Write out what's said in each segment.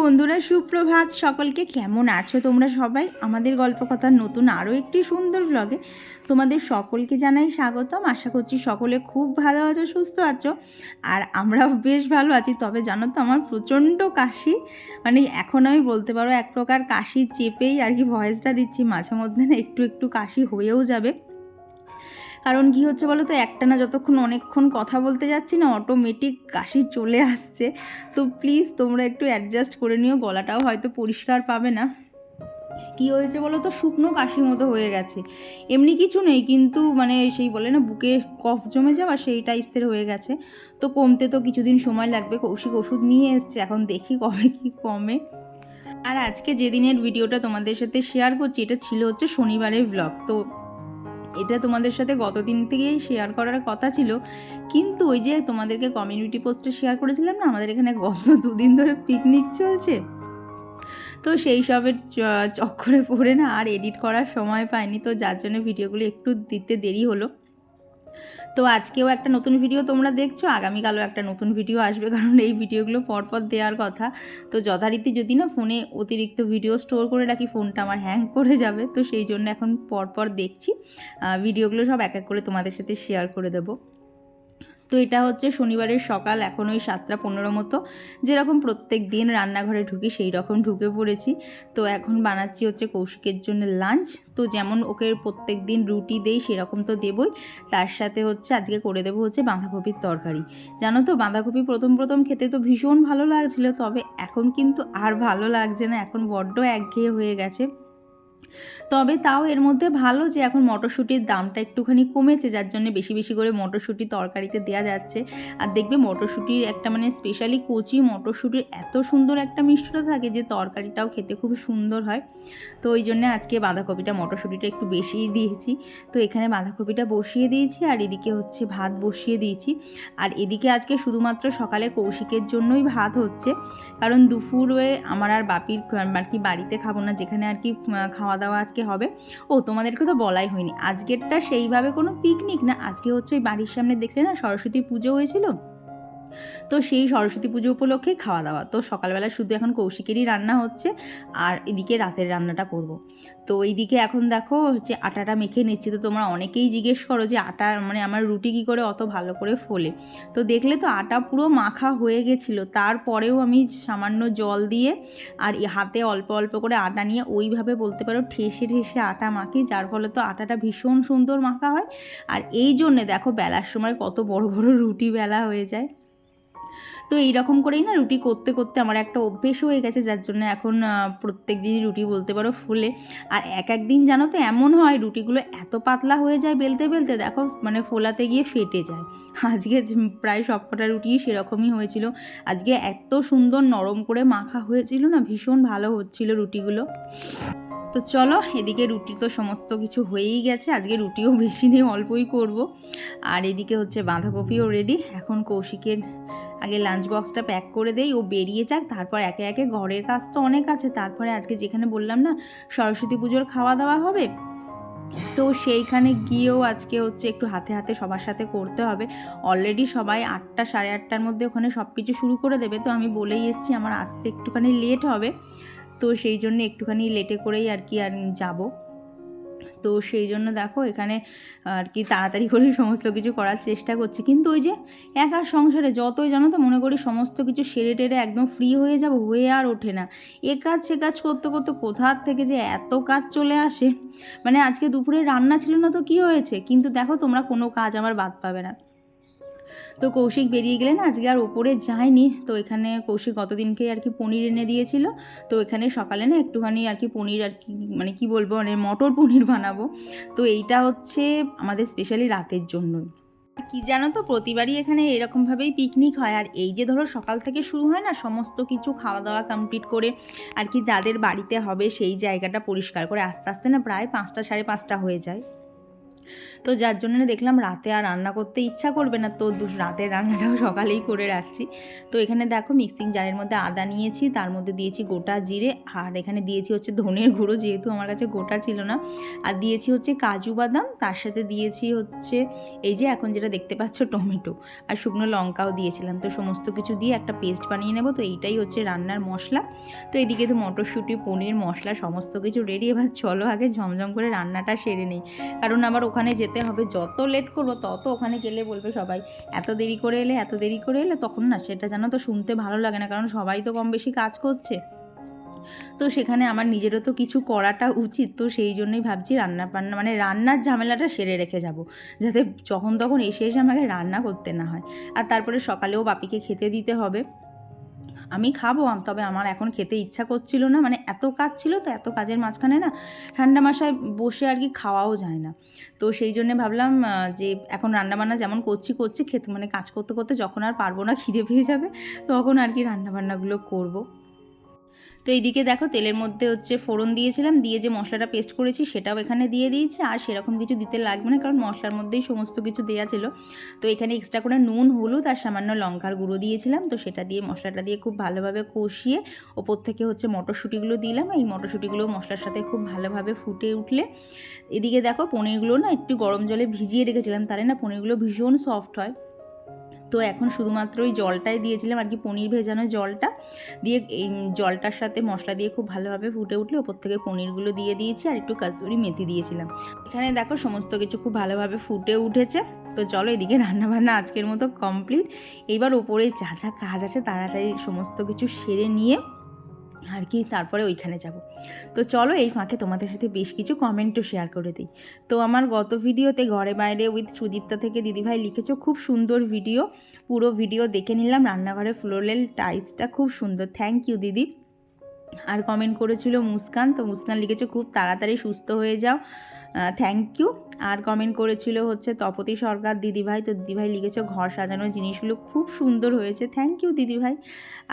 বন্ধুরা, সুপ্রভাত সকলকে। কেমন আছো তোমরা সবাই? আমাদের গল্পকথার নতুন আরও একটি সুন্দর ব্লগে তোমাদের সকলকে জানাই স্বাগতম। আশা করছি সকলে খুব ভালো আছো, সুস্থ আছো, আর আমরাও বেশ ভালো আছি। তবে জানো তো, আমার প্রচণ্ড কাশি, মানে এখন আমি বলতে পারো এক প্রকার কাশি চেপেই আর কি ভয়েসটা দিচ্ছি। মাঝে মধ্যে না একটু একটু কাশি হয়েও যাবে। কারণ কি হচ্ছে বলো তো, একটানা যতক্ষণ অনেকক্ষণ কথা বলতে যাচ্ছি না, অটোমেটিক কাশি চলে আসছে। তো প্লিজ তোমরা একটু অ্যাডজাস্ট করে নিও, গলাটাও হয়তো পরিষ্কার পাবে না। কি হয়েছে বলো তো, শুকনো কাশির মতো হয়ে গেছে, এমনি কিছু নেই, কিন্তু মানে সেই বলে না বুকে কফ জমে যাওয়া, সেই টাইপসের হয়ে গেছে। তো কমতে তো কিছুদিন সময় লাগবে। কৌশিক ওষুধ নিয়ে এসছে, এখন দেখি কবে কি কমে। আর আজকে যেদিনের ভিডিওটা তোমাদের সাথে শেয়ার করছি, এটা ছিল হচ্ছে শনিবারের ব্লগ। তো এটা তোমাদের সাথে গতদিন থেকেই শেয়ার করার কথা ছিল, কিন্তু ওই যে তোমাদেরকে কমিউনিটি পোস্টে শেয়ার করেছিলাম না, আমাদের এখানে গত 2 দিন ধরে পিকনিক চলছে। তো সেই সবের চক্করে পড়ে না আর এডিট করার সময় পাইনি, তো যার জন্য ভিডিওগুলো একটু দিতে দেরি হলো। তো আজকেও একটা নতুন ভিডিও তোমরা দেখছো, আগামীকালও একটা নতুন ভিডিও আসবে, কারণ এই ভিডিওগুলো পরপর দেওয়ার কথা। তো যথারীতি যদি না ফোনে অতিরিক্ত ভিডিও স্টোর করে রাখি, ফোনটা আমার হ্যাং করে যাবে। তো সেই জন্য এখন পরপর দেখছি ভিডিওগুলো, সব এক এক করে তোমাদের সাথে শেয়ার করে দেবো। তো এটা হচ্ছে শনিবারের সকাল, এখন ওই 7টা 15 মতো। যেরকম প্রত্যেক দিন রান্নাঘরে ঢুকি সেই রকম ঢুকে পড়েছি। তো এখন বানাচ্ছি হচ্ছে কৌশিকের জন্য লাঞ্চ। তো যেমন ওকে প্রত্যেক দিন রুটি দেই সেরকম তো দেবই, তার সাথে হচ্ছে আজকে করে দেবো হচ্ছে বাঁধাকপির তরকারি। জানো তো, বাঁধাকপি প্রথম প্রথম খেতে তো ভীষণ ভালো লাগছিল, তবে এখন কিন্তু আর ভালো লাগছে না, এখন বড্ড একঘেয়ে হয়ে গেছে। তবে তাও এর মধ্যে ভালো যে এখন মটরশুঁটির দামটা একটুখানি কমেছে, যার জন্য বেশি বেশি করে মটরশুঁটি তরকারিতে দেওয়া যাচ্ছে। আর দেখবে মটরশুঁটির একটা মানে স্পেশালি কচি মটরশুঁটির এত সুন্দর একটা মিষ্টতা থাকে যে তরকারিটাও খেতে খুব সুন্দর হয়। তো ওই জন্য আজকে বাঁধাকপিটা মটরশুঁটিটা একটু বেশিই দিয়েছি। তো এখানে বাঁধাকপিটা বসিয়ে দিয়েছি, আর এদিকে হচ্ছে ভাত বসিয়ে দিয়েছি। আর এদিকে আজকে শুধুমাত্র সকালে কৌশিকের জন্যই ভাত হচ্ছে, কারণ দুপুরে আমার আর বাপির আর কি বাড়িতে খাবো না, যেখানে আর কি খাওয়া দাওয়া আজকে হবে। ও তোমাদেরকে তো বলাই হয়নি, আজকেরটা সেইভাবে কোনো পিকনিক না, আজকে হচ্ছে ওই বাড়ির সামনে দেখলে না সরস্বতী পুজো হয়েছিল, তো সেই সরস্বতী পুজো উপলক্ষে খাওয়া দাওয়া। তো সকালবেলা শুধু এখন কৌশিকেরই রান্না হচ্ছে, আর এদিকে রাতের রান্নাটা করব। তো এইদিকে এখন দেখো হচ্ছে আটাটা মেখে নিচ্ছি। তো তোমরা অনেকেই জিজ্ঞেস করো যে আটা মানে আমার রুটি কী করে অত ভালো করে ফোলে। তো দেখলে তো আটা পুরো মাখা হয়ে গেছিলো, তারপরেও আমি সামান্য জল দিয়ে আর হাতে অল্প অল্প করে আটা নিয়ে ওইভাবে বলতে পারো ঠেসে ঠেসে আটা মাখি, যার ফলে তো আটাটা ভীষণ সুন্দর মাখা হয়। আর এই জন্যে দেখো বেলার সময় কত বড় বড় রুটি বেলা হয়ে যায়। তো এইরকম করেই না রুটি করতে করতে আমার একটা অভ্যেস হয়ে গেছে, যার জন্য এখন প্রত্যেক দিনই রুটি বলতে পারো ফুলে। আর এক এক দিন জানো তো এমন হয় রুটিগুলো এত পাতলা হয়ে যায় বেলতে বেলতে, দেখো মানে ফোলাতে গিয়ে ফেটে যায়। আজকে প্রায় সবকটা রুটিই সেরকমই হয়েছিল। আজকে এত সুন্দর নরম করে মাখা হয়েছিল না, ভীষণ ভালো হচ্ছিল রুটিগুলো। তো চলো, এদিকে রুটি তো সমস্ত কিছু হয়েই গেছে, আজকে রুটিও বেশি নেই, অল্পই করব। আর এদিকে হচ্ছে বাঁধাকপিও রেডি। এখন কৌশিকের আগে লাঞ্চ বক্সটা প্যাক করে দেই, ও বেরিয়ে যাক, তারপর একে একে ঘরের কাজ তো অনেক আছে। তারপরে আজকে যেখানে বললাম না সরস্বতী পুজোর খাওয়া দাওয়া হবে, তো সেইখানে গিয়েও আজকে হচ্ছে একটু হাতে হাতে সবার সাথে করতে হবে। অলরেডি সবাই 8টা সাড়ে 8টার মধ্যে ওখানে সব কিছু শুরু করে দেবে। তো আমি বলেই এসেছি আমার আসতে একটুখানি লেট হবে, তো সেই জন্য একটুখানি লেটে করেই আর কি আর যাব। তো সেই জন্য দেখো এখানে আর কি তাড়াতাড়ি করে সমস্ত কিছু করার চেষ্টা করছি, কিন্তু ওই যে একা সংসারে যতই জানো তো মনে করি সমস্ত কিছু সেরে টেরে একদম ফ্রি হয়ে যাব, হয়ে আর ওঠে না। এ কাজ সে কাজ করতে করতে কোথার থেকে যে এত কাজ চলে আসে। মানে আজকে দুপুরে রান্না ছিল না তো কি হয়েছে, কিন্তু দেখো তোমরা কোনো কাজ আমার বাদ পাবে না। তো কৌশিক বেরিয়ে গেলে না আজকে আর ওপরে যায়নি। তো এখানে কৌশিক গতদিনকে আর কি পনির এনে দিয়েছিল, তো এখানে সকালে না একটুখানি আর কি পনির আর কি মানে কি বলবো মানে মটর পনির বানাবো। তো এইটা হচ্ছে আমাদের স্পেশালি রাতের জন্যই। কি জানো তো, প্রতিবারই এখানে এরকমভাবেই পিকনিক হয়। আর এই যে ধরো সকাল থেকে শুরু হয় না, সমস্ত কিছু খাওয়া দাওয়া কমপ্লিট করে আর কি যাদের বাড়িতে হবে সেই জায়গাটা পরিষ্কার করে আস্তে আস্তে না প্রায় 5টা সাড়ে 5টা হয়ে যায়। তো যার জন্য দেখলাম রাতে আর রান্না করতে ইচ্ছা করবে না, তো রাতের রান্নাটাও সকালেই করে রাখছি। তো এখানে দেখো মিক্সিং জারের মধ্যে আদা নিয়েছি, তার মধ্যে দিয়েছি গোটা জিরে, আর এখানে দিয়েছি হচ্ছে ধনের গুঁড়ো, যেহেতু আমার কাছে গোটা ছিল না, আর দিয়েছি হচ্ছে কাজু বাদাম, তার সাথে দিয়েছি হচ্ছে এই যে এখন যেটা দেখতে পাচ্ছ টমেটো, আর শুকনো লঙ্কাও দিয়েছিলাম। তো সমস্ত কিছু দিয়ে একটা পেস্ট বানিয়ে নেব। তো এইটাই হচ্ছে রান্নার মশলা। তো এইদিকে তো মটরশুঁটি, পনির, মশলা সমস্ত কিছু রেডি। এবার চলো আগে ঝমঝম করে রান্নাটা সেরে নিই, কারণ আবার ওখানে যেতে হবে। যত লেট করবো তত ওখানে গেলে বলবে সবাই এত দেরি করে এলে, এত দেরি করে এলে, তখন না সেটা জানো তো শুনতে ভালো লাগে না, কারণ সবাই তো কম বেশি কাজ করছে। তো সেখানে আমার নিজেরও তো কিছু করাটা উচিত। তো সেই জন্যই ভাবছি মানে রান্নার ঝামেলাটা সেরে রেখে যাব, যাতে যখন তখন এসে এসে আমাকে রান্না করতে না হয়। আর তারপরে সকালেও বাপিকে খেতে দিতে হবে। আমি খাবো, তবে আমার এখন খেতে ইচ্ছা করছিল না, মানে এত কাজ ছিল, তো এত কাজের মাঝখানে না ঠান্ডা মাসায় বসে আর কি খাওয়াও যায় না। তো সেই জন্য ভাবলাম যে এখন রান্নাবান্না যেমন করছি খেতে, মানে কাজ করতে করতে যখন আর পারবো না, খিদে পেয়ে যাবে, তখন আর কি রান্নাবান্নাগুলো করবো। তো এইদিকে দেখো তেলের মধ্যে হচ্ছে ফোড়ন দিয়েছিলাম, দিয়ে যে মশলাটা পেস্ট করেছি সেটাও এখানে দিয়ে দিয়েছি। আর সেরকম কিছু দিতে লাগবে না, কারণ মশলার মধ্যেই সমস্ত কিছু দেওয়া ছিল। তো এখানে এক্সট্রা করে নুন, হলুদ আর সামান্য লঙ্কার গুঁড়ো দিয়েছিলাম। তো সেটা দিয়ে মশলাটা দিয়ে খুব ভালোভাবে কষিয়ে ওপর থেকে হচ্ছে মটরশুঁটিগুলো দিলাম। এই মটরশুঁটিগুলো মশলার সাথে খুব ভালোভাবে ফুটে উঠলে এদিকে দেখো পনিরগুলো না একটু গরম জলে ভিজিয়ে রেখেছিলাম, তাহলে না পনিরগুলো ভীষণ সফট হয়। তো এখন শুধুমাত্র ওই জলটাই দিয়েছিলাম আর কি, পনির ভেজানো জলটা দিয়ে এই জলটার সাথে মশলা দিয়ে খুব ভালোভাবে ফুটে উঠলে ওপর থেকে পনিরগুলো দিয়ে দিয়েছি, আর একটু কাসুরি মেথি দিয়েছিলাম। এখানে দেখো সমস্ত কিছু খুব ভালোভাবে ফুটে উঠেছে। তো চলো এদিকে রান্নাবান্না আজকের মতো কমপ্লিট। এইবার ওপরে যা যা কাজ আছে তাড়াতাড়ি সমস্ত কিছু সেরে নিয়ে আর কি তারপরে ওইখানে যাব। তো চলো এই ফাঁকে তোমাদের সাথে বেশ কিছু কমেন্টও শেয়ার করে দিই। তো আমার গত ভিডিওতে ঘরে বাইরে উইথ সুদীপ্তা থেকে দিদিভাই লিখেছো, খুব সুন্দর ভিডিও, পুরো ভিডিও দেখে নিলাম, রান্নাঘরে ফ্লোরাল টাইলসটা খুব সুন্দর, থ্যাংক ইউ দিদি। আর কমেন্ট করেছিল মুস্কান, তো মুস্কান লিখেছো খুব তাড়াতাড়ি সুস্থ হয়ে যাও, থ্যাংক ইউ। আর কমেন্ট করেছিল হচ্ছে তপতি সরকার দিদিভাই, তো দিদিভাই লিখেছো ঘর সাজানোর জিনিসগুলো খুব সুন্দর হয়েছে, থ্যাংক ইউ দিদিভাই।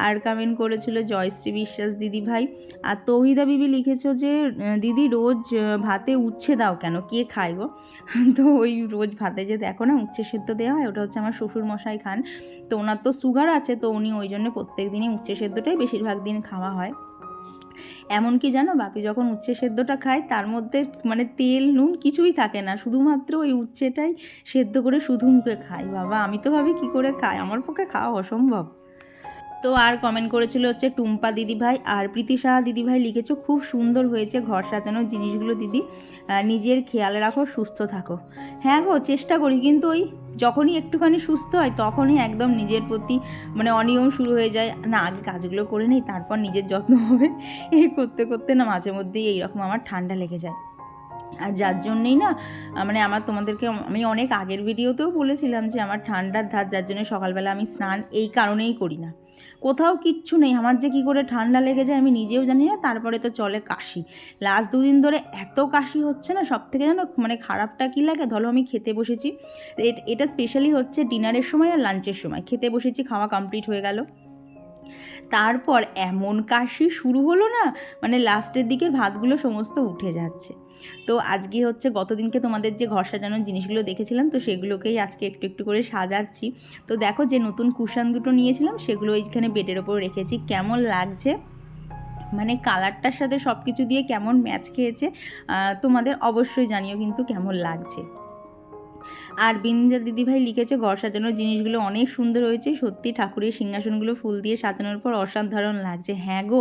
আর কমেন্ট করেছিল জয়শ্রী বিশ্বাস দিদিভাই। আর তৌহিদা বিবি লিখেছো যে দিদি রোজ ভাতে উচ্ছে দাও কেন, কে খায় গো? তো ওই রোজ ভাতে যে দেখো না উচ্ছে সেদ্ধ দেওয়া হয়, ওটা হচ্ছে আমার শ্বশুর মশাই খান। তো ওনার তো সুগার আছে, তো উনি ওই জন্য প্রত্যেক দিনই উচ্ছে সেদ্ধটাই বেশিরভাগ দিন খাওয়া হয়। এমনকি জানো বাপি যখন উচ্ছে সেদ্ধটা খায় তার মধ্যে মানে তেল নুন কিছুই থাকে না, শুধুমাত্র ওই উচ্ছেটাই সেদ্ধ করে শুধু মুখে খায়। বাবা আমি তো ভাবি কী করে খায়, আমার পক্ষে খাওয়া অসম্ভব। তো আর কমেন্ট করেছিল হচ্ছে টুম্পা দিদিভাই আর প্রীতি সাহা দিদিভাই লিখেছো খুব সুন্দর হয়েছে ঘর সাজানোর জিনিসগুলো দিদি, নিজের খেয়াল রাখো, সুস্থ থাকো। হ্যাঁ গো চেষ্টা করি, কিন্তু ওই যখনই একটুখানি সুস্থ হয় তখনই একদম নিজের প্রতি মানে অনিয়ম শুরু হয়ে যায়, না আগে কাজগুলো করে নিই তারপর নিজের যত্ন হবে। এই করতে করতে না মাঝে মধ্যেই এইরকম আমার ঠান্ডা লেগে যায়। আর যার জন্যেই না মানে আমার তোমাদেরকে আমি অনেক আগের ভিডিওতেও বলেছিলাম যে আমার ঠান্ডার ধাত, যার জন্য সকালবেলা আমি স্নান এই কারণেই করি না। কোথাও কিচ্ছু নেই, আমার যে কী করে ঠান্ডা লেগে যায় আমি নিজেও জানি না, তারপরে তো চলে কাশি। লাস্ট দুদিন ধরে এত কাশি হচ্ছে না, সব থেকে জানো মানে খারাপটা কী লাগে, ধরো আমি খেতে বসেছি, এটা স্পেশালি হচ্ছে ডিনারের সময় আর লাঞ্চের সময় খেতে বসেছি, খাওয়া কমপ্লিট হয়ে গেল, তারপর এমন কাশি শুরু হলো না, মানে লাস্টের দিকের ভাতগুলো সমস্ত উঠে যাচ্ছে। তো আজকে হচ্ছে গতদিনকে তোমাদের যে ঘর সাজানোর জিনিসগুলো দেখেছিলাম, তো সেগুলোকেই আজকে একটু একটু করে সাজাচ্ছি। তো দেখো যে নতুন কুশান দুটো নিয়েছিলাম সেগুলো এইখানে বেডের ওপর রেখেছি, কেমন লাগছে মানে কালারটার সাথে সব কিছু দিয়ে কেমন ম্যাচ খেয়েছে, তোমাদের অবশ্যই জানিও কিন্তু কেমন লাগছে। আর বিন্দা দিদিভাই লিখেছে ঘর সাজানোর জিনিসগুলো অনেক সুন্দর হয়েছে, সত্যি ঠাকুরের সিংহাসনগুলো ফুল দিয়ে সাজানোর পর অসাধারণ লাগছে। হ্যাঁ গো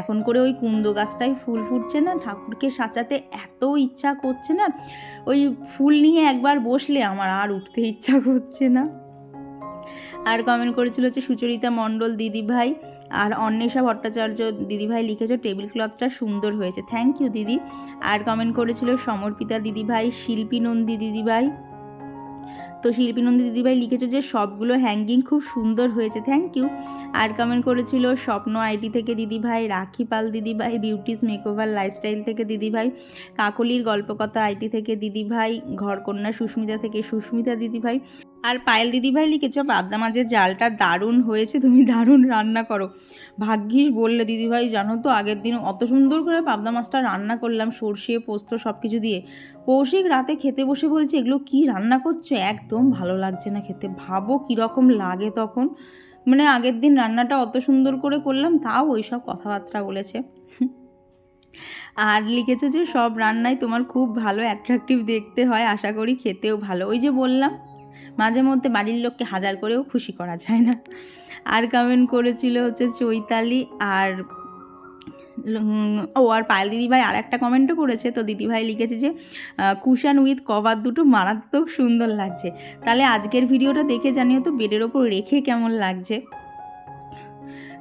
এখন করে ওই কুন্দ গাছটায় ফুল ফুটছে না, ঠাকুরকে সাজাতে এত ইচ্ছা করছে না, ওই ফুল নিয়ে একবার বসলে আমার আর উঠতে ইচ্ছা করছে না। আর কমেন্ট করেছিল হচ্ছে সুচরিতা মণ্ডল দিদিভাই আর অন্বেষা ভট্টাচার্য দিদিভাই লিখেছো টেবিল ক্লথটা সুন্দর হয়েছে, থ্যাংক ইউ দিদি। আর কমেন্ট করেছিল সমর্পিতা দিদিভাই, শিল্পী নন্দী দিদিভাই, তো শিল্পীনন্দী দিদিভাই লিখেছে যে সবগুলো হ্যাঙ্গিং খুব সুন্দর হয়েছে, থ্যাংক ইউ। আর কমেন্ট করেছিল স্বপ্ন আইটি থেকে দিদিভাই, রাখি পাল দিদিভাই, বিউটিস মেকওভার লাইফস্টাইল থেকে দিদিভাই, কাকলির গল্পকথা আইটি থেকে দিদিভাই, ঘরকন্যা সুস্মিতা থেকে সুস্মিতা দিদিভাই, আর পায়েল দিদিভাই লিখেছ পাবদা মাছের জালটা দারুণ হয়েছে, তুমি দারুণ রান্না করো। ভাগ্যিস বললে দিদিভাই, জানো তো আগের দিন অত সুন্দর করে পাবদা মাছটা রান্না করলাম সর্ষে পোস্ত সব কিছু দিয়ে। কৌশিক রাতে খেতে বসে বলছে এগুলো কি রান্না করছো, একদম ভালো লাগছে না খেতে। ভাবো কীরকম লাগে তখন, মানে আগের দিন রান্নাটা অত সুন্দর করে করলাম তাও ওই সব কথাবার্তা বলেছে। আর লিখেছে যে সব রান্নাই তোমার খুব ভালো অ্যাট্রাকটিভ দেখতে হয়, আশা করি খেতেও ভালো। ওই যে বললাম মাঝে মধ্যে বাড়ির লোককে হাজার করেও খুশি করা যায় না। আর কমেন্ট করেছিল হচ্ছে চৈতালি। আর আর পায়েল দিদিভাই আর একটা কমেন্টও করেছে। তো দিদিভাই লিখেছে যে কুশান উইথ কভার দুটো মারাত্মক সুন্দর লাগছে। তাহলে আজকের ভিডিওটা দেখে জানিও তো বেডের ওপর রেখে কেমন লাগছে।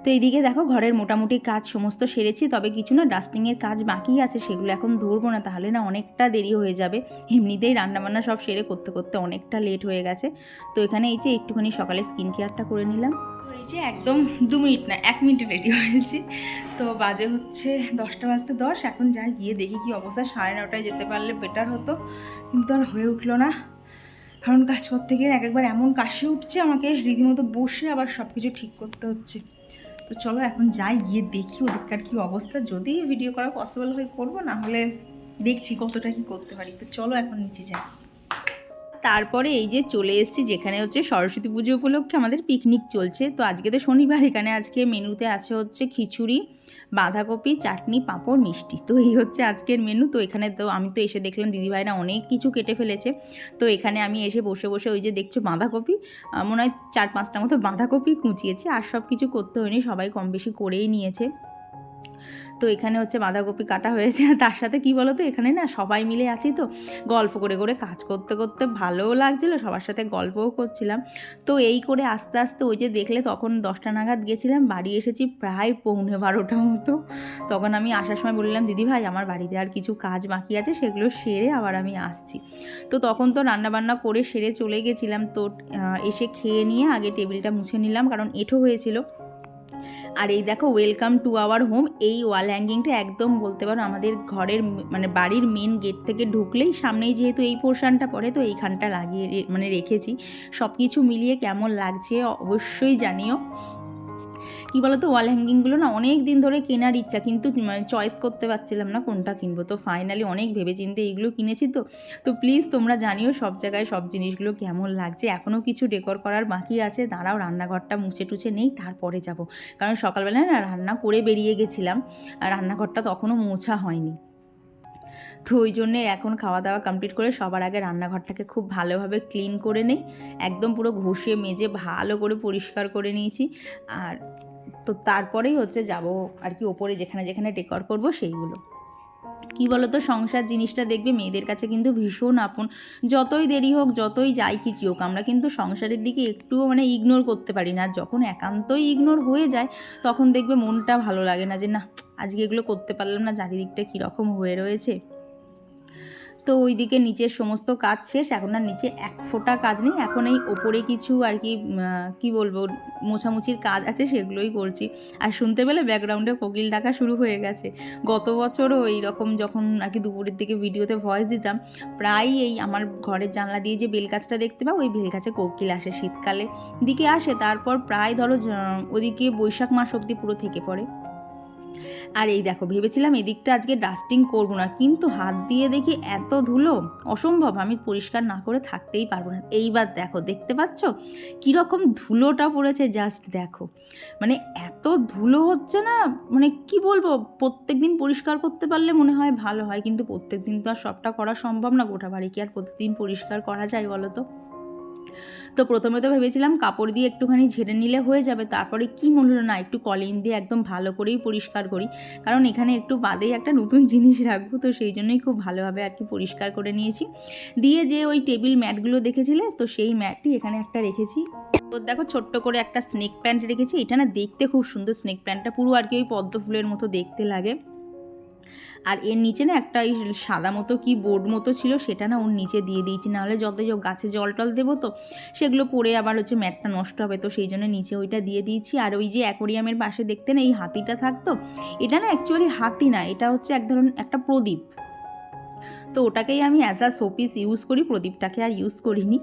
তো এইদিকে দেখো ঘরের মোটামুটি কাজ সমস্ত সেরেছি, তবে কিছু না ডাস্টিংয়ের কাজ বাকি আছে, সেগুলো এখন ধরবো না, তাহলে না অনেকটা দেরি হয়ে যাবে। এমনিতেই রান্নাবান্না সব সেরে করতে করতে অনেকটা লেট হয়ে গেছে। তো এখানে এই যে একটুখানি সকালে স্কিন কেয়ারটা করে নিলাম। এই যে একদম 2 মিনিট না 1 মিনিটে রেডি হয়েছি। তো বাজে হচ্ছে 10টা বাজতে 10। এখন যাই গিয়ে দেখি কি অবস্থা, 9:30টায় যেতে পারলে বেটার হতো, কিন্তু আর হয়ে উঠলো না। কারণ কাজ করতে গিয়ে একবার এমন কাশি উঠছে আমাকে, রীতিমতো বসে আবার সব কিছু ঠিক করতে হচ্ছে। তো চলো এখন যাই গিয়ে দেখি ওদিককার কী অবস্থা, যদি ভিডিও করা পসিবল হয় করবো, না হলে দেখছি কতটা কি করতে পারি। তো চলো এখন নিচে যাই। তারপরে এই যে চলে এসেছি যেখানে হচ্ছে সরস্বতী পুজো উপলক্ষে আমাদের পিকনিক চলছে। তো আজকে তো শনিবার, এখানে আজকে মেনুতে আছে হচ্ছে খিচুড়ি, বাঁধাকপি, চাটনি, পাঁপড়, মিষ্টি। তো এই হচ্ছে আজকের মেনু। তো এখানে তো আমি তো এসে দেখলাম দিদিভাইরা অনেক কিছু কেটে ফেলেছে। তো এখানে আমি এসে বসে বসে ওই যে দেখছো বাঁধাকপি, মনে হয় 4-5টা মতো বাঁধাকপি কুচিয়েছি, আর সব কিছু করতে হয়নি, সবাই কম বেশি করেই নিয়েছে। তো এখানে হচ্ছে বাঁধাকপি কাটা হয়েছে। তার সাথে কি বলো তো, এখানে না সবাই মিলে আছি তো গল্প করে করে কাজ করতে করতে ভালোও লাগছিলো, সবার সাথে গল্পও করছিলাম। তো এই করে আস্তে আস্তে ওই যে দেখলে তখন 10টা নাগাদ গেছিলাম, বাড়ি এসেছি প্রায় 11:45 মতো। তখন আমি আসার সময় বললাম দিদি ভাই আমার বাড়িতে আর কিছু কাজ বাকি আছে, সেগুলো সেরে আবার আমি আসছি। তো তখন তো রান্নাবান্না করে সেরে চলে গেছিলাম। তো এসে খেয়ে নিয়ে আগে টেবিলটা মুছে নিলাম, কারণ এঁঠো হয়েছিল। আর এই দেখো ওয়েলকাম টু আওয়ার হোম, এই ওয়াল হ্যাঙ্গিংটা একদম বলতে পারো আমাদের ঘরের মানে বাড়ির মেন গেট থেকে ঢুকলেই সামনেই যেহেতু এই পোর্শনটা পড়ে, তো এইখানটা লাগিয়ে মানে রেখেছি। সব কিছু মিলিয়ে কেমন লাগছে অবশ্যই জানিও। কী বলো তো, ওয়াল হ্যাঙ্গিংগুলো না অনেক দিন ধরে কেনার ইচ্ছা, কিন্তু মানে চয়েস করতে পারছিলাম না কোনটা কিনবো। তো ফাইনালি অনেক ভেবেচিন্তে এইগুলো কিনেছি। তো প্লিজ তোমরা জানিও সব জায়গায় সব জিনিসগুলো কেমন লাগছে। এখনও কিছু ডেকোর করার বাকি আছে, দাঁড়াও রান্নাঘরটা মুছে টুছে নেই তারপরে যাব, কারণ সকালবেলায় না রান্না করে বেরিয়ে গেছিলাম, আর রান্নাঘরটা তখনও মোছা হয়নি। তো ওই জন্যে এখন খাওয়া দাওয়া কমপ্লিট করে সবার আগে রান্নাঘরটাকে খুব ভালোভাবে ক্লিন করে নেই, একদম পুরো ঘষে মেজে ভালো করে পরিষ্কার করে নিয়েছি। আর তো তারপরেই হচ্ছে যাব আর কি ওপরে যেখানে যেখানে ডেকর করব সেইগুলো। কি বলো তো, সংসার জিনিসটা দেখবে মেয়েদের কাছে কিন্তু ভীষণ আপন। যতই দেরি হোক, যতই যাই কিছু হোক, আমরা কিন্তু সংসারের দিকে একটুও মানে ইগনোর করতে পারি না। যখন একান্তই ইগনোর হয়ে যায় তখন দেখবে মনটা ভালো লাগে না, যে না আজকে এগুলো করতে পারলাম না, চারিদিকটা কীরকম হয়ে রয়েছে। তো ওইদিকে নিচের সমস্ত কাজ শেষ, এখন আর নিচে এক ফোঁটা কাজ নেই, এখন এই ওপরে কিছু আর কি কী বলবো মোছামুছির কাজ আছে, সেগুলোই করছি। আর শুনতে পেলে ব্যাকগ্রাউন্ডে কোকিল ডাকা শুরু হয়ে গেছে। গত বছরও এইরকম যখন আর কি দুপুরের দিকে ভিডিওতে ভয়েস দিতাম, প্রায় এই আমার ঘরের জানলা দিয়ে যে বেলগাছটা দেখতে পাও, ওই বেলগাছে কোকিল আসে, শীতকালে দিকে আসে, তারপর প্রায় ধরো ওদিকে বৈশাখ মাস অবধি পুরো থেকে পড়ে। আর এই দেখো ভেবেছিলাম এদিকটা আজকে ডাস্টিং করবো না, কিন্তু হাত দিয়ে দেখি এত ধুলো, অসম্ভব, আমি পরিষ্কার না করে থাকতেই পারবো না। এইবার দেখো দেখতে পাচ্ছ কীরকম ধুলোটা পড়েছে, জাস্ট দেখো, মানে এত ধুলো হচ্ছে না, মানে কি বলবো, প্রত্যেক দিন পরিষ্কার করতে পারলে মনে হয় ভালো হয়, কিন্তু প্রত্যেক দিন তো আর সবটা করা সম্ভব না, গোটা বাড়ি কি আর প্রতিদিন পরিষ্কার করা যায় বলো তো। তো প্রথমে তো ভেবেছিলাম কাপড় দিয়ে একটুখানি ঝেড়ে নিলে হয়ে যাবে, তারপরে কি মনে হলো না একটু কলিন দিয়ে একদম ভালো করেই পরিষ্কার করি, কারণ এখানে একটু বাদেই একটা নতুন জিনিস রাখবো, তো সেই জন্যই খুব ভালোভাবে আর কি পরিষ্কার করে নিয়েছি। দিয়ে যে ওই টেবিল ম্যাটগুলো দেখেছিলে, তো সেই ম্যাটটি এখানে একটা রেখেছি। তো দেখো ছোট্ট করে একটা স্নেক প্ল্যান্ট রেখেছি, এটা না দেখতে খুব সুন্দর, স্নেক প্ল্যান্টটা পুরো আর কি ওই পদ্ম ফুলের মতো দেখতে লাগে। আর এর নিচে না একটা এই সাদা মতো কি বোর্ড মতো ছিল, সেটা না ওর নিচে দিয়ে দিয়েছি, নাহলে যত গাছে জল টল দেবো তো সেগুলো পড়ে আবার হচ্ছে ম্যাটটা নষ্ট হবে, তো সেই জন্য নিচে ওইটা দিয়ে দিয়েছি। আর ওই যে অ্যাকোরিয়ামের পাশে দেখতে না এই হাতিটা থাকতো, এটা না অ্যাকচুয়ালি হাতি না, এটা হচ্ছে এক ধরনের একটা প্রদীপ। তো ওটাকেই আমি অ্যাজ আ শোপিস ইউজ করি, প্রদীপটাকে আর ইউজ করিনি।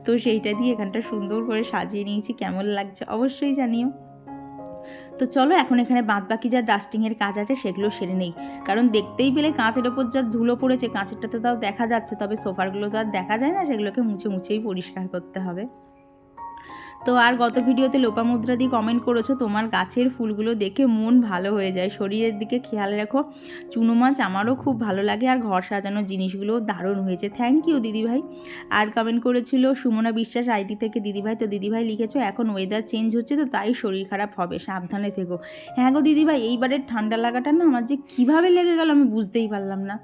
তো সেইটা দিয়ে এখানটা সুন্দর করে সাজিয়ে নিয়েছি। কেমন লাগছে অবশ্যই জানিও। তো চলো এখন এখানে বাদবাকি যা ডাস্টিংয়ের কাজ আছে সেগুলো সেরে নেই, কারণ দেখতেই পেলে কাঁচের ওপর যা ধুলো পড়েছে, কাঁচেরটা তো তাও দেখা যাচ্ছে, তবে সোফারগুলো তো আর দেখা যায় না, সেগুলোকে মুছেই পরিষ্কার করতে হবে। তো আর গত ভিডিওতে লোপামুদ্রা দিয়ে কমেন্ট করেছো তোমার গাছের ফুলগুলো দেখে মন ভালো হয়ে যায়, শরীরের দিকে খেয়াল রাখো। চুনো মাছ আমারও খুব ভালো লাগে, আর ঘর সাজানোর জিনিসগুলোও দারুণ হয়েছে। থ্যাংক ইউ দিদিভাই। আর কমেন্ট করেছিল সুমনা বিশ্বাস আইটি থেকে দিদিভাই। তো দিদিভাই লিখেছো এখন ওয়েদার চেঞ্জ হচ্ছে তো তাই শরীর খারাপ হবে, সাবধানে থেকো। হ্যাঁ গো দিদিভাই, এইবারের ঠান্ডা লাগাটা না আমার যে কীভাবে লেগে গেল আমি বুঝতেই পারলাম না।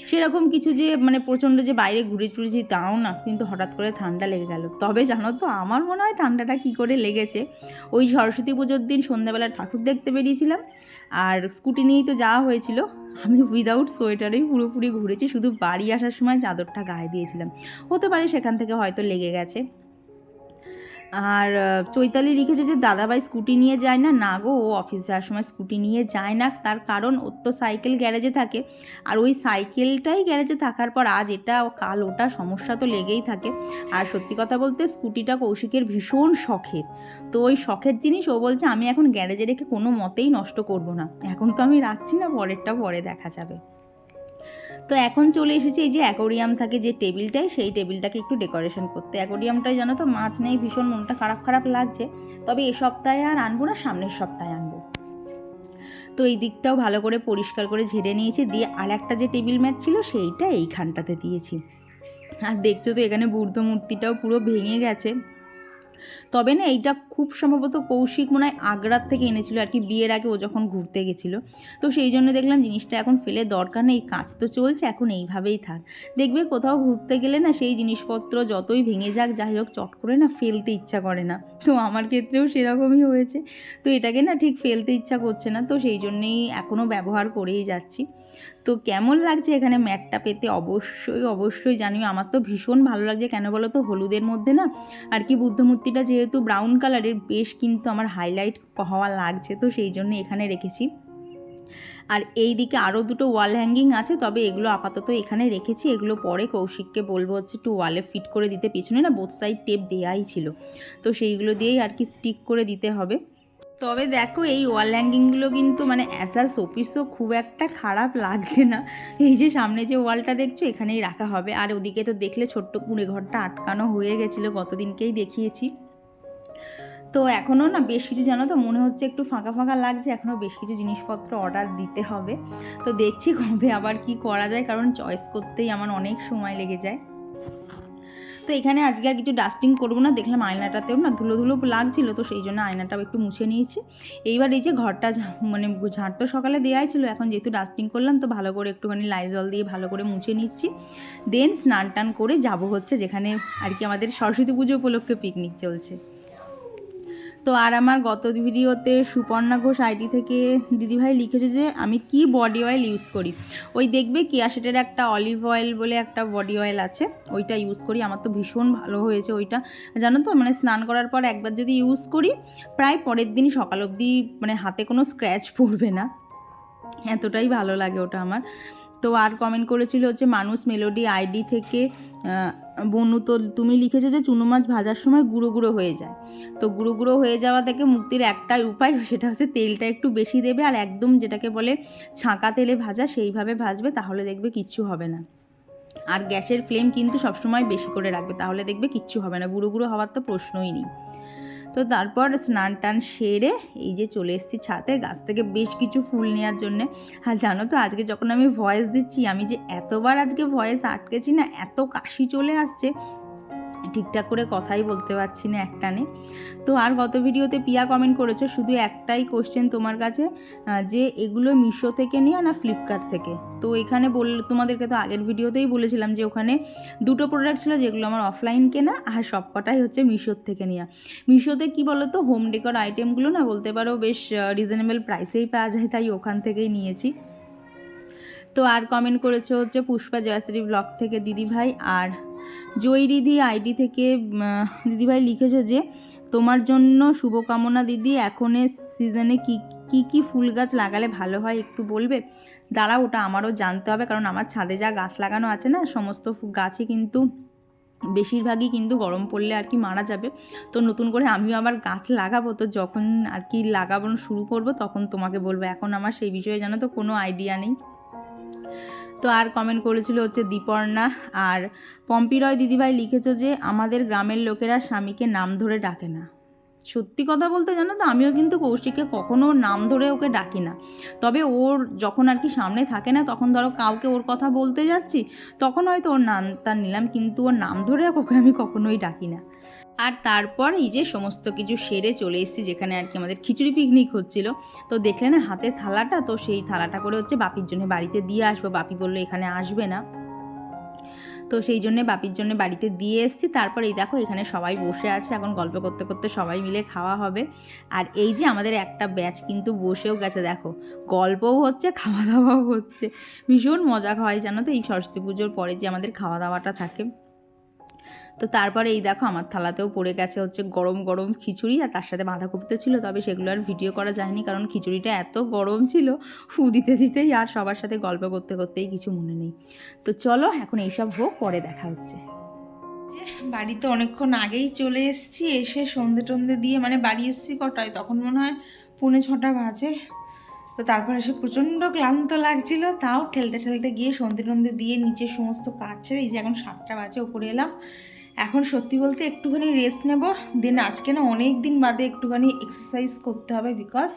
সেরকম কিছু যে মানে প্রচণ্ড যে বাইরে ঘুরে টুরেছি তাও না, কিন্তু হঠাৎ করে ঠান্ডা লেগে গেল। তবে জানো তো আমার মনে হয় ঠান্ডাটা কী করে লেগেছে, ওই সরস্বতী পুজোর দিন সন্ধ্যাবেলা ঠাকুর দেখতে বেরিয়েছিলাম, আর স্কুটি নিয়েই তো যাওয়া হয়েছিল। আমি উইদাউট সোয়েটারেই পুরোপুরি ঘুরেছি, শুধু বাড়ি আসার সময় চাদরটা গায়ে দিয়েছিলাম। হতে পারে সেখান থেকে হয়তো লেগে গেছে। আর চৈতালি লিখেছে যে দাদাভাই স্কুটি নিয়ে যায় না। না গো, ও অফিস যাওয়ার সময় স্কুটি নিয়ে যায় না, তার কারণ ওর তো সাইকেল গ্যারেজে থাকে, আর ওই সাইকেলটাই গ্যারেজে থাকার পর আজ এটা কাল ওটা সমস্যা তো লেগেই থাকে। আর সত্যি কথা বলতে স্কুটিটা কৌশিকের ভীষণ শখের, তো ওই শখের জিনিস ও বলছে আমি এখন গ্যারেজে রেখে কোনো মতেই নষ্ট করব না। এখন তো আমি রাখছি না, পরেরটা পরে দেখা যাবে। তো এখন চলে এসেছি এই যে অ্যাকোরিয়াম থাকে যে টেবিলটায়, সেই টেবিলটাকে একটু ডেকোরেশন করতে। অ্যাকোরিয়ামটায় জানো তো মাছ নেই, ভীষণ মনটা খারাপ লাগছে, তবে এ সপ্তাহে আর আনবো না, সামনের সপ্তাহে আনবো। তো এই দিকটাও ভালো করে পরিষ্কার করে ঝেড়ে নিয়েছি, দিয়ে আর একটা যে টেবিল ম্যাট ছিল সেইটা এইখানটাতে দিয়েছি। আর দেখছো তো এখানে বুদ্ধ মূর্তিটাও পুরো ভেঙে গেছে, তবে না এইটা খুব সম্ভবত কৌশিক মনে হয় আগ্রার থেকে এনেছিল আর কি, বিয়ের আগে ও যখন ঘুরতে গেছিলো। তো সেই জন্য দেখলাম জিনিসটা এখন ফেলে দরকার নেই, কাজ তো চলছে, এখন এইভাবেই থাক। দেখবে কোথাও ঘুরতে গেলে না সেই জিনিসপত্র যতই ভেঙে যাক যাই হোক চট করে না ফেলতে ইচ্ছা করে না, তো আমার ক্ষেত্রেও সেরকমই হয়েছে। তো এটাকে না ঠিক ফেলতে ইচ্ছা করছে না, তো সেই জন্যেই এখনও ব্যবহার করেই যাচ্ছি। তো কেমন লাগছে এখানে ম্যাটটা পেতে অবশ্যই জানিও। আমার তো ভীষণ ভালো লাগছে, কেন বলো তো হলুদের মধ্যে না আর কি বুদ্ধমূর্তিটা যেহেতু ব্রাউন কালারের, বেশ কিন্তু আমার হাইলাইট হওয়া লাগছে, তো সেই জন্য এখানে রেখেছি। আর এই দিকে আরও দুটো ওয়াল হ্যাঙ্গিং আছে, তবে এগুলো আপাতত এখানে রেখেছি, এগুলো পরে কৌশিককে বলবো হচ্ছে একটু ওয়ালে ফিট করে দিতে। পিছনে না বোথ সাইড টেপ দেওয়াই ছিল, তো সেইগুলো দিয়েই আর কি স্টিক করে দিতে হবে। তবে দেখো এই ওয়াল হ্যাঙ্গিংগুলো কিন্তু মানে অ্যাজ আ শোপিসও খুব একটা খারাপ লাগছে না। এই যে সামনে যে ওয়ালটা দেখছো এখানেই রাখা হবে, আর ওদিকে তো দেখলে ছোট্ট কুঁড়ে ঘরটা আটকানো হয়ে গেছিলো, গতদিনকেই দেখিয়েছি। তো এখনও না বেশ কিছু জানো তো মনে হচ্ছে একটু ফাঁকা ফাঁকা লাগছে, এখনও বেশ কিছু জিনিসপত্র অর্ডার দিতে হবে। তো দেখছি কবে আবার কি করা যায়, কারণ চয়েস করতেই আমার অনেক সময় লেগে যায়। তো এখানে আজকে আর কিছু ডাস্টিং করবো না, দেখলাম আয়নাটাতেও না ধুলো লাগছিলো, তো সেই জন্য আয়নাটাও একটু মুছে নিয়েছি। এইবার এই যে ঘরটা মানে ঝাড় তো সকালে দেওয়াই ছিল, এখন যেহেতু ডাস্টিং করলাম তো ভালো করে একটুখানি লাইজল দিয়ে ভালো করে মুছে নিচ্ছি। দেন স্নান টান করে যাব হচ্ছে যেখানে আর কি আমাদের সরস্বতী পুজো উপলক্ষে পিকনিক চলছে। তো আর আমার গত ভিডিওতে সুপর্ণা ঘোষ আইডি থেকে দিদিভাই লিখেছে যে আমি কি বডি অয়েল ইউজ করি। ওই দেখবে কেয়াশেটের একটা অলিভ অয়েল বলে একটা বডি অয়েল আছে, ওইটা ইউজ করি। আমার তো ভীষণ ভালো হয়েছে ওইটা, জানো তো মানে স্নান করার পর একবার যদি ইউজ করি প্রায় পরের দিন সকাল অবধি মানে হাতে কোনো স্ক্র্যাচ পড়বে না, এতটাই ভালো লাগে ওটা আমার। তো আর কমেন্ট করেছিল হচ্ছে মানুষ মেলোডি আইডি থেকে বনু, তো তুমি লিখেছো যে চুনো মাছ ভাজার সময় গুঁড়ো গুঁড়ো হয়ে যায়। তো গুঁড়ো গুঁড়ো হয়ে যাওয়া থেকে মুক্তির একটাই উপায়, সেটা হচ্ছে তেলটা একটু বেশি দেবে, আর একদম যেটাকে বলে ছাঁকা তেলে ভাজা সেইভাবে ভাজবে, তাহলে দেখবে কিচ্ছু হবে না। আর গ্যাসের ফ্লেম কিন্তু সবসময় বেশি করে রাখবে, তাহলে দেখবে কিচ্ছু হবে না, গুঁড়ো গুঁড়ো হওয়ার তো প্রশ্নই নেই। তো তারপর স্নান টান সেরে এই যে চলে এসেছি ছাদে গাছ থেকে বেশ কিছু ফুল নেওয়ার জন্যে। আর জানো তো আজকে যখন আমি ভয়েস দিচ্ছি, আমি যে এতবার আজকে ভয়েস আটকেছি না, এত কাশি চলে আসছে, ঠিকঠাক করে কথাই বলতে পারছি না একটানে। তো আর গত ভিডিওতে পিয়া কমেন্ট করেছো শুধু একটাই কোশ্চেন তোমার কাছে, যে এগুলো মিশো থেকে নেওয়া না ফ্লিপকার্ট থেকে। তো এখানে তোমাদেরকে তো আগের ভিডিওতেই বলেছিলাম যে ওখানে দুটো প্রোডাক্ট ছিল যেগুলো আমার অফলাইন কেনা, আর সবকটাই হচ্ছে মিশোর থেকে নেওয়া। মিশোতে কি বলো তো হোম ডেকোর আইটেমগুলো না বলতে পারো বেশ রিজনেবল প্রাইসেই পাওয়া যায়, তাই ওখান থেকেই নিয়েছি। তো আর কমেন্ট করেছো হচ্ছে পুষ্পা জয়শ্রী ব্লগ থেকে দিদিভাই, আর জয়রিধি আইডি থেকে দিদিভাই লিখেছো যে তোমার জন্য শুভকামনা দিদি, এখনের সিজনে কি ফুল গাছ লাগালে ভালো হয় একটু বলবে? দাঁড়াও, ওটা আমারও জানতে হবে, কারণ আমার ছাদে যা গাছ লাগানো আছে না, সমস্ত গাছই কিন্তু বেশিরভাগই কিন্তু গরম পড়লে আর কি মারা যাবে। তো নতুন করে আমিও আবার গাছ লাগাবো, তো যখন আর কি লাগানো শুরু করব তখন তোমাকে বলবো। এখন আমার সেই বিষয়ে জানো তো কোনো আইডিয়া নেই। তো আর কমেন্ট করেছিল হচ্ছে দীপর্ণা আর পম্পিরয় দিদিভাই, লিখেছে যে আমাদের গ্রামের লোকেরা স্বামীকে নাম ধরে ডাকে না। সত্যি কথা বলতে জানো তো, আমিও কিন্তু কৌশিককে কখনো নাম ধরে ওকে ডাকি না। তবে ওর যখন আর কি সামনে থাকে না, তখন ধরো কাউকে ওর কথা বলতে যাচ্ছি, তখন হয়তো ওর নামটা নিলাম, কিন্তু ওর নাম ধরে ওকে আমি কখনোই ডাকি না। আর তারপর এই যে সমস্ত কিছু সেরে চলে এসেছি যেখানে আর কি আমাদের খিচুড়ি পিকনিক হচ্ছিল। তো দেখলে না হাতে থালাটা, তো সেই থালাটা করে হচ্ছে বাপির জন্য বাড়িতে দিয়ে আসবো। বাপি বললো এখানে আসবে না, তো সেই জন্যে বাপির জন্য বাড়িতে দিয়ে এসেছি। তারপর এই দেখো এখানে সবাই বসে আছে, এখন গল্প করতে করতে সবাই মিলে খাওয়া হবে। আর এই যে আমাদের একটা ব্যাচ কিন্তু বসেও গেছে, দেখো গল্পও হচ্ছে খাওয়া দাওয়াও হচ্ছে। ভীষণ মজা হয় জানো তো এই সরস্বতী পুজোর পরে যে আমাদের খাওয়া দাওয়াটা থাকে। তো তারপরে এই দেখো আমার থালাতেও পড়ে গেছে হচ্ছে গরম গরম খিচুড়ি, আর তার সাথে বাঁধাকপি তো ছিল, তবে সেগুলো আর ভিডিও করা যায়নি কারণ খিচুড়িটা এত গরম ছিল, ফু দিতে দিতেই আর সবার সাথে গল্প করতে করতেই কিছু মনে নেই। তো চলো এখন এইসব হোক, পরে দেখা হচ্ছে। বাড়িতে অনেকক্ষণ আগেই চলে এসেছি, এসে সন্ধে টন্ধে দিয়ে মানে বাড়ি এসেছি কটায়, তখন মনে হয় 5:45 বাজে। তো তারপর এসে প্রচণ্ড ক্লান্ত লাগছিল, তাও ঠেলতে ঠেলতে গিয়ে সন্ধে টন্ধে দিয়ে নিচে সমস্ত কাজ ছেড়ে এই যে এখন 7টা বাজে ওপরে এলাম। এখন সত্যি বলতে একটুখানি রেস্ট নেব। দেন আজকে না অনেক দিন বাদে একটুখানি এক্সারসাইজ করতে হবে, বিকজ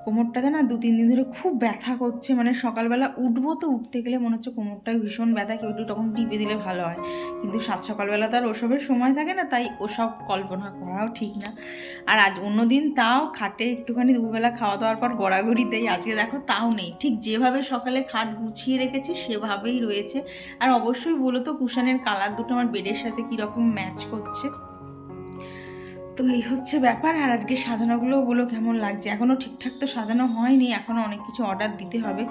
কোমরটাতে না 2-3 দিন ধরে খুব ব্যথা করছে। মানে সকালবেলা উঠবো, তো উঠতে গেলে মনে হচ্ছে কোমরটায় ভীষণ ব্যথা, কেউ একটু তখন টিপে দিলে ভালো হয়, কিন্তু সকালবেলা তো আর ওসবের সময় থাকে না, তাই ওসব কল্পনা করাও ঠিক না। আর আজ অন্যদিন তাও খাটে একটুখানি দুপুরবেলা খাওয়া দাওয়ার পর গড়াগড়ি দেয়, আজকে দেখো তাও নেই, ঠিক যেভাবে সকালে খাট গুছিয়ে রেখেছি সেভাবেই রয়েছে। আর অবশ্যই বলো তো কুশানের কালার দুটো আমার বেডের সাথে কীরকম ম্যাচ করছে। তো এই হচ্ছে ব্যাপার। আর আজকে সাজানোগুলোও বলো কেমন লাগছে, এখনও ঠিকঠাক তো সাজানো হয়নি, এখনও অনেক কিছু অর্ডার দিতে হবে,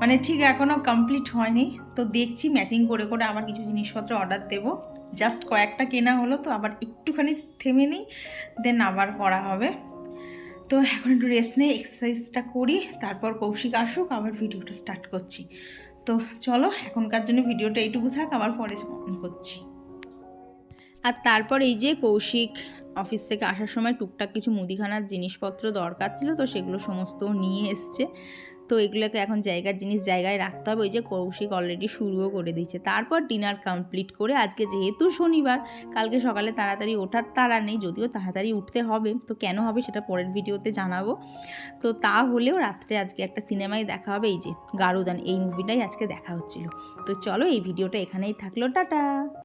মানে ঠিক এখনও কমপ্লিট হয়নি। তো দেখছি ম্যাচিং করে করে আবার কিছু জিনিসপত্র অর্ডার দেবো। জাস্ট কয়েকটা কেনা হলো, তো আবার একটুখানি থেমে নিই, দেন আবার করা হবে। তো এখন একটু রেস্ট নেই, এক্সারসাইজটা করি, তারপর কৌশিক আসুক আবার ভিডিওটা স্টার্ট করছি। তো চলো এখনকার জন্য ভিডিওটা এইটুকু থাক, আবার পরে অন করছি। আর তারপর এই যে কৌশিক অফিস থেকে আসার সময় টুকটাক কিছু মুদিখানার জিনিসপত্র দরকার ছিল, তো সেগুলো সমস্ত নিয়ে এসছে। তো এগুলোকে এখন জায়গার জিনিস জায়গায় রাখতে হবে। ওই যে কৌশিক অলরেডি শুরুও করে দিয়েছে। তারপর ডিনার কমপ্লিট করে, আজকে যেহেতু শনিবার, কালকে সকালে তাড়াতাড়ি ওঠার তাড়া নেই, যদিও তাড়াতাড়ি উঠতে হবে, তো কেন হবে সেটা পরের ভিডিওতে জানাবো। তো তা হলেও রাত্রে আজকে একটা সিনেমায় দেখা হবে, এই যে গারুদান, এই মুভিটাই আজকে দেখা হচ্ছিল। তো চলো এই ভিডিওটা এখানেই থাকলো, টাটা।